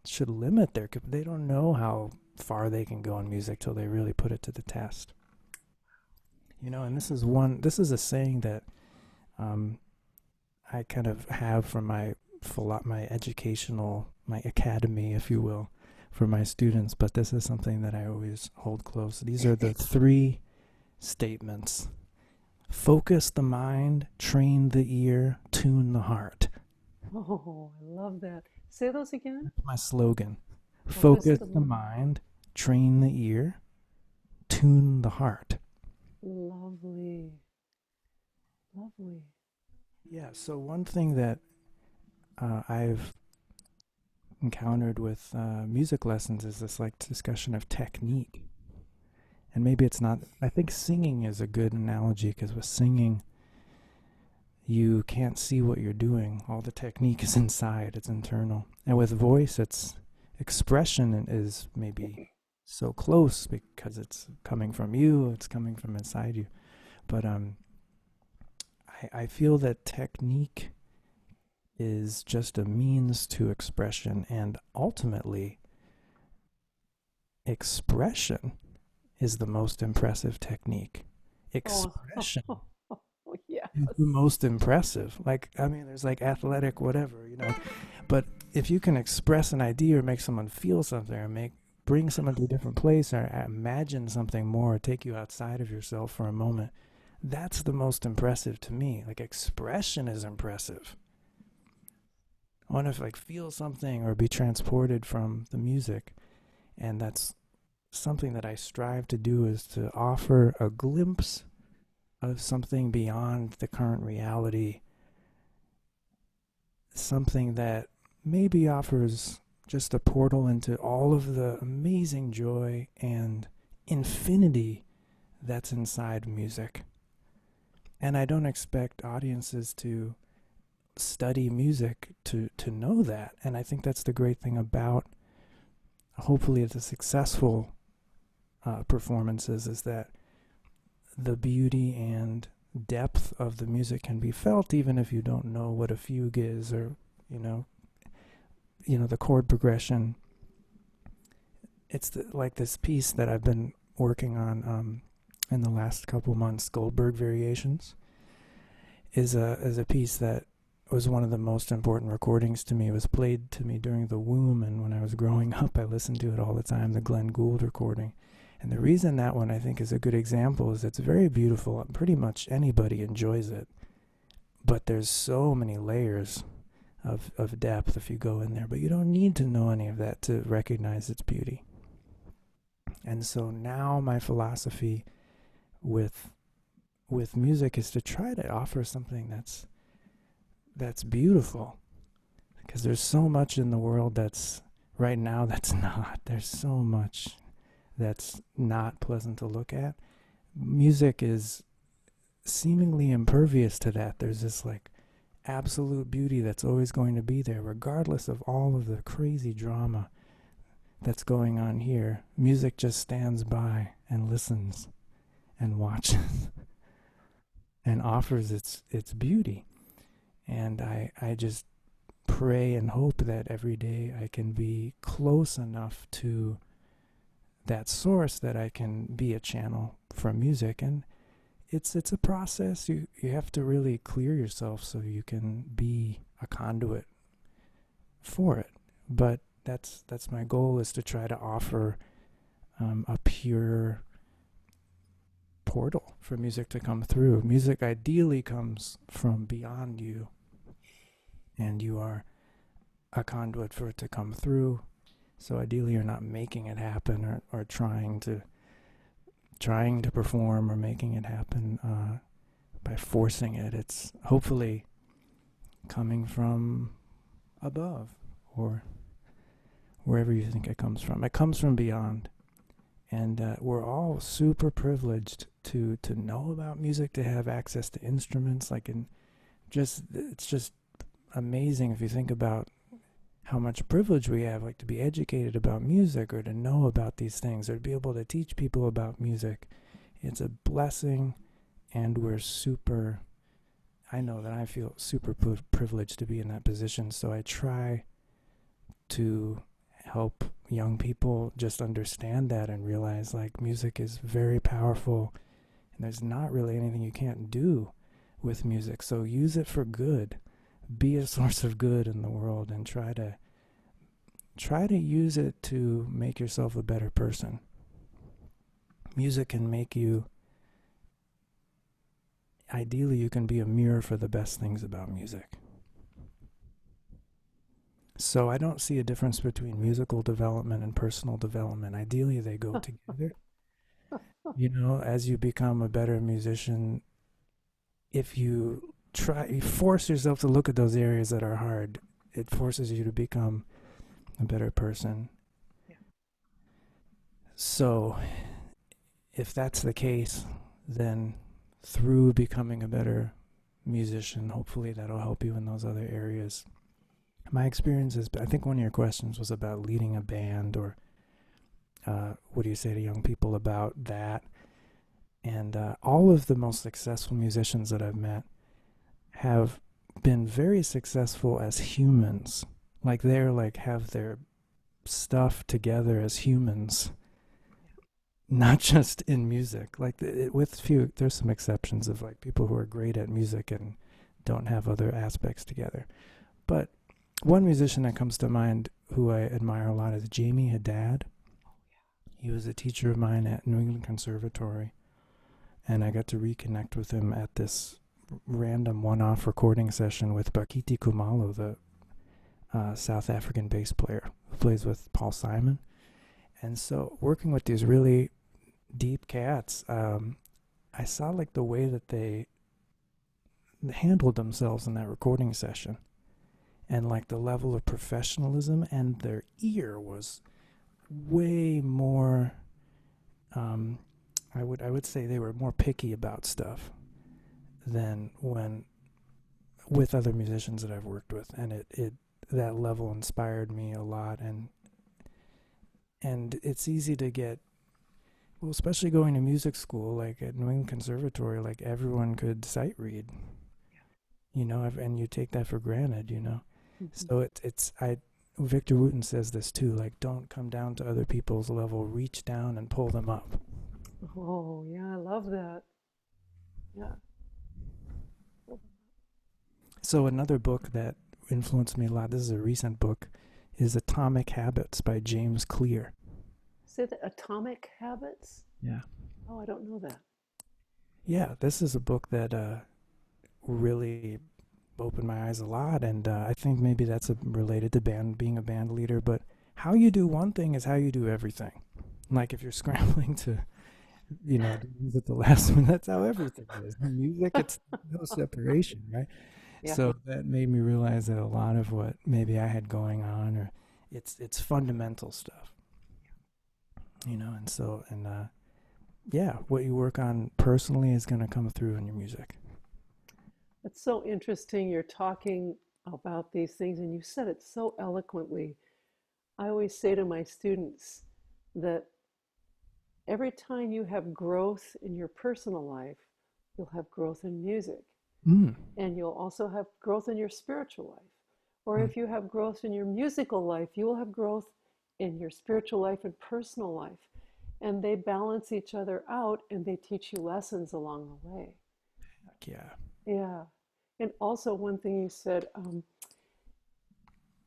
should limit they don't know how far they can go in music till they really put it to the test. And this is a saying that I kind of have from my educational, my academy, if you will, for my students, but this is something that I always hold close. These are the 3 statements. Focus the mind, train the ear, tune the heart. Oh, I love that. Say those again. That's my slogan. Focus Focus the the mind, train the ear, tune the heart. Lovely. Lovely. Yeah, so one thing that I've encountered with music lessons is this like discussion of technique. And maybe it's not, I think singing is a good analogy, because with singing, you can't see what you're doing. All the technique is inside, it's internal. And with voice, it's expression is maybe so close because it's coming from you, it's coming from inside you. But I feel that technique is just a means to expression, and ultimately, expression is the most impressive technique. Oh, Expression is the yes. most impressive. Like, I mean, there's like athletic, whatever, but if you can express an idea or make someone feel something or bring someone to a different place or imagine something more, or take you outside of yourself for a moment, that's the most impressive to me. Like, expression is impressive. I want to like feel something or be transported from the music, and that's something that I strive to do, is to offer a glimpse of something beyond the current reality, something that maybe offers just a portal into all of the amazing joy and infinity that's inside music. And I don't expect audiences to study music to know that. And I think that's the great thing about, hopefully, the successful performances, is that the beauty and depth of the music can be felt even if you don't know what a fugue is, or you know the chord progression. It's like this piece that I've been working on in the last couple months, Goldberg Variations, is a piece that was one of the most important recordings to me. It was played to me during the womb, and when I was growing up, I listened to it all the time, the Glenn Gould recording. And the reason that one I think is a good example is it's very beautiful. Pretty much anybody enjoys it. But there's so many layers of depth if you go in there. But you don't need to know any of that to recognize its beauty. And so now my philosophy with music is to try to offer something that's beautiful, because there's so much in the world that's right now that's not. There's so much that's not pleasant to look at. Music is seemingly impervious to that. There's this like absolute beauty that's always going to be there, regardless of all of the crazy drama that's going on here. Music just stands by and listens and watches and offers its beauty. And I just pray and hope that every day I can be close enough to that source that I can be a channel for music. And it's a process. You have to really clear yourself so you can be a conduit for it. But that's my goal, is to try to offer a pure portal for music to come through. Music ideally comes from beyond you, and you are a conduit for it to come through. So ideally you're not making it happen, or trying to perform or making it happen by forcing it. It's hopefully coming from above, or wherever you think it comes from. It comes from beyond. And we're all super privileged to know about music, to have access to instruments. It's just amazing if you think about how much privilege we have, like to be educated about music, or to know about these things, or to be able to teach people about music. It's a blessing, and I know that I feel super privileged to be in that position. So I try to help young people just understand that and realize like music is very powerful, and there's not really anything you can't do with music. So use it for good. Be a source of good in the world, and try to use it to make yourself a better person. Music can make you, ideally you can be a mirror for the best things about music. So I don't see a difference between musical development and personal development. Ideally they go together. As you become a better musician, if you force yourself to look at those areas that are hard, it forces you to become a better person. Yeah. So if that's the case, then through becoming a better musician, hopefully that'll help you in those other areas. My experience is, I think one of your questions was about leading a band, or what do you say to young people about that? And all of the most successful musicians that I've met have been very successful as humans. Like they're like have their stuff together as humans, not just in music. Like with few, there's some exceptions of like people who are great at music and don't have other aspects together. But one musician that comes to mind who I admire a lot is Jamie Haddad. He was a teacher of mine at New England Conservatory, and I got to reconnect with him at this random one-off recording session with Bakiti Kumalo, the South African bass player who plays with Paul Simon. And so working with these really deep cats, I saw like the way that they handled themselves in that recording session, and like the level of professionalism, and their ear was way more. I would say they were more picky about stuff than when with other musicians that I've worked with, and it that level inspired me a lot, and it's easy to get, well, especially going to music school, like at New England Conservatory, like everyone could sight read, and you take that for granted, Mhm. So Victor Wooten says this too, like don't come down to other people's level, reach down and pull them up. Oh, yeah, I love that. Yeah. So another book that influenced me a lot, this is a recent book, is Atomic Habits by James Clear. Say the Atomic Habits? Yeah. Oh, I don't know that. Yeah, this is a book that really opened my eyes a lot, and I think maybe that's related to being a band leader. But how you do one thing is how you do everything. Like if you're scrambling to, do music at the last minute, that's how everything is. In music, it's no separation, right? Yeah. So that made me realize that a lot of what maybe I had going on, or it's fundamental stuff, and so yeah, what you work on personally is going to come through in your music. It's so interesting you're talking about these things, and you said it so eloquently. I always say to my students that every time you have growth in your personal life, you'll have growth in music, Mm. and you'll also have growth in your spiritual life. Or Mm. if you have growth in your musical life, you will have growth in your spiritual life and personal life. And they balance each other out and they teach you lessons along the way. Yeah. Yeah. And also, one thing you said,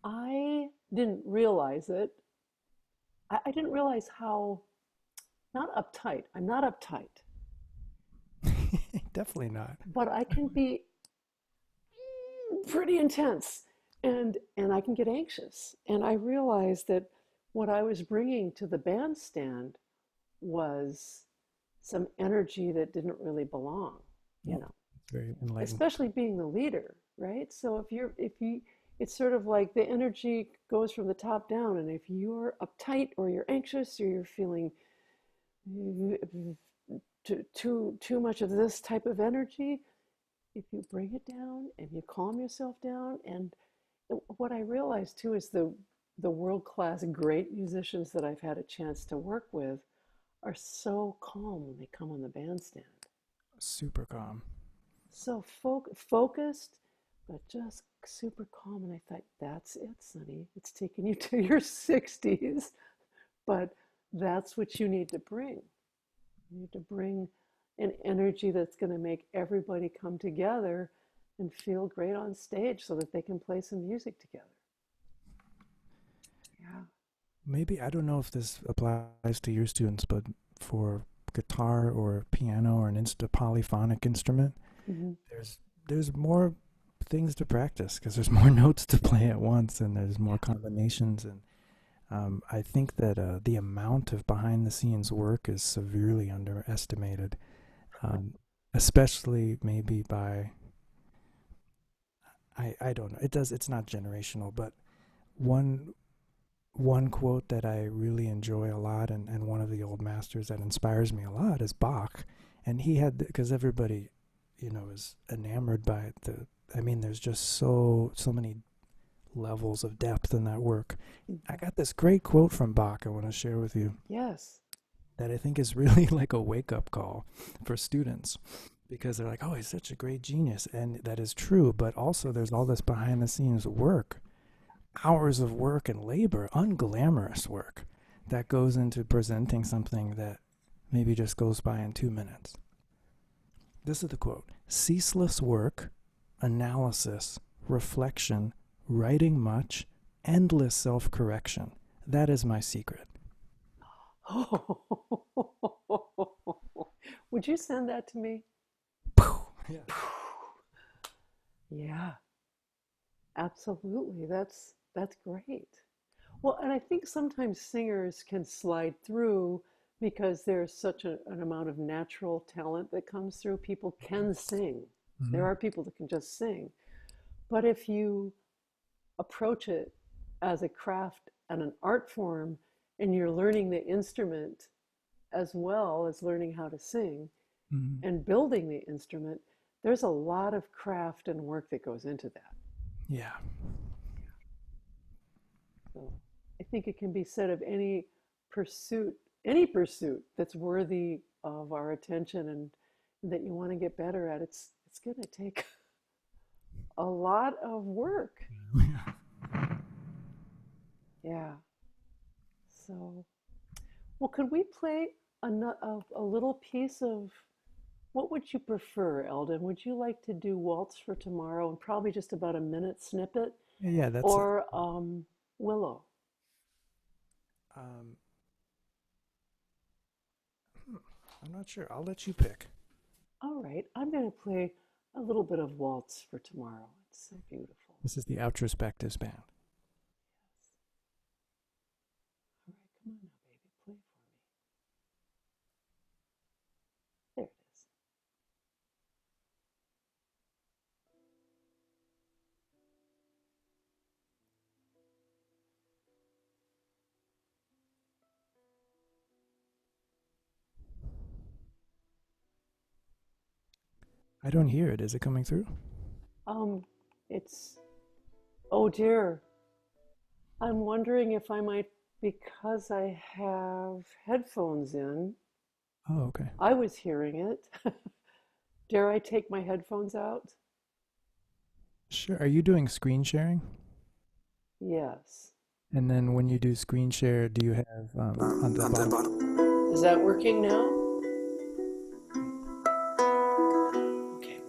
I didn't realize it. I didn't realize how not uptight. I'm not uptight, Definitely not. but I can be pretty intense, and I can get anxious. And I realized that what I was bringing to the bandstand was some energy that didn't really belong, you Oh, know, it's very enlightening. especially being the leader, right? So if you it's sort of like the energy goes from the top down, and if you're uptight or you're anxious or you're feeling too much of this type of energy, if you bring it down and you calm yourself down, and what I realized too is the world-class great musicians that I've had a chance to work with are so calm when they come on the bandstand. Super calm. So focused, but just super calm. And I thought, that's it, Sonny. It's taken you to your 60s, but that's what you need to bring. You need to bring an energy that's going to make everybody come together and feel great on stage so that they can play some music together. Yeah. Maybe I don't know if this applies to your students, but for guitar or piano or a polyphonic instrument, Hmm. there's more things to practice because there's more notes to play at once, and there's more combinations, and I think that the amount of behind the scenes work is severely underestimated, um, especially maybe by I don't know. It's not generational, but one one quote that I really enjoy a lot, and one of the old masters that inspires me a lot is Bach. And he had, because everybody, is enamored by I mean, there's just so many levels of depth in that work. I got this great quote from Bach I want to share with you Yes. that I think is really like a wake up call for students. because they're like, oh, he's such a great genius. And that is true. But also, there's all this behind the scenes work, hours of work and labor, unglamorous work that goes into presenting something that maybe just goes by in 2 minutes. This is the quote: ceaseless work, analysis, reflection, writing much, endless self correction. That is my secret. Would you send that to me? Yeah. Yeah, absolutely. That's great. Well, and I think sometimes singers can slide through because there's such an amount of natural talent that comes through. People can sing. There Mhm. are people that can just sing. But if you approach it as a craft and an art form, and you're learning the instrument as well as learning how to sing Mhm. and building the instrument, there's a lot of craft and work that goes into that. Yeah. So I think it can be said of any pursuit that's worthy of our attention and that you want to get better at. It's going to take a lot of work. Yeah. Yeah. So, well, could we play a little piece of what would you prefer, Eldon? Would you like to do Waltz for Tomorrow and probably just about a minute snippet, Yeah, that's or Willow? um hmm, I'm not sure. I'll let you pick. All right, I'm going to play a little bit of Waltz for Tomorrow. It's so beautiful. This is the Outrospectives band. All right, come on now, baby, play for me. There it is. I don't hear it. Is it coming through? Um, it's, oh dear, I'm wondering if I might, because I have headphones in, Oh, okay. I was hearing it. Dare I take my headphones out? Sure. Are you doing screen sharing? Yes. And then when you do screen share, do you have on the bottom? Is that working now? Okay.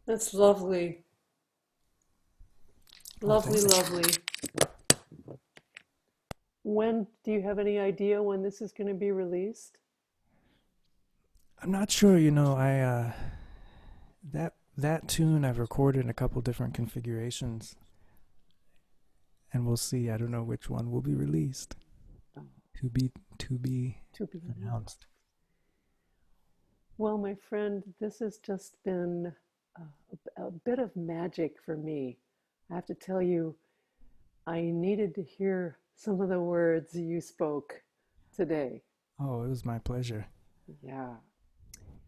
That's lovely. Oh, Lovely, thank you. lovely. When do you have any idea when this is going to be released? I'm not sure. That tune I've recorded in a couple different configurations, and we'll see. I don't know which one will be released. Oh, To be to be announced. announced. Well, my friend, this has just been a bit of magic for me. I have to tell you, I needed to hear some of the words you spoke. today. Oh, it was my pleasure. Yeah.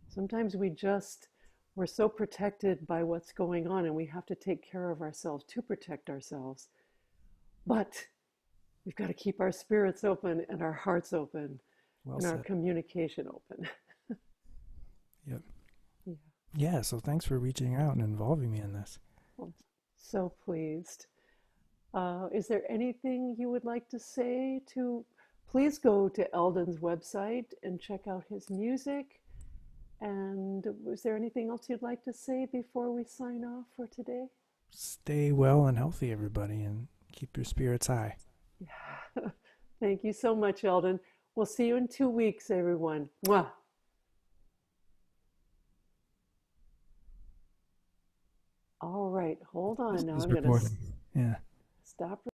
Sometimes we're so protected by what's going on and we have to take care of ourselves to protect ourselves. But we've got to keep our spirits open and our hearts open Well and our said. communication open. Yep. Yeah. Yeah, so thanks for reaching out and involving me in this. I'm so pleased. Is there anything you would like to say to? Please go to Elden's website and check out his music. And was there anything else you'd like to say before we sign off for today? Stay well and healthy, everybody, and keep your spirits high. Yeah. Thank you so much, Eldon. We'll see you in 2 weeks, everyone. Mwah. All right, hold This on. Now is I'm going to recording. Yeah. stop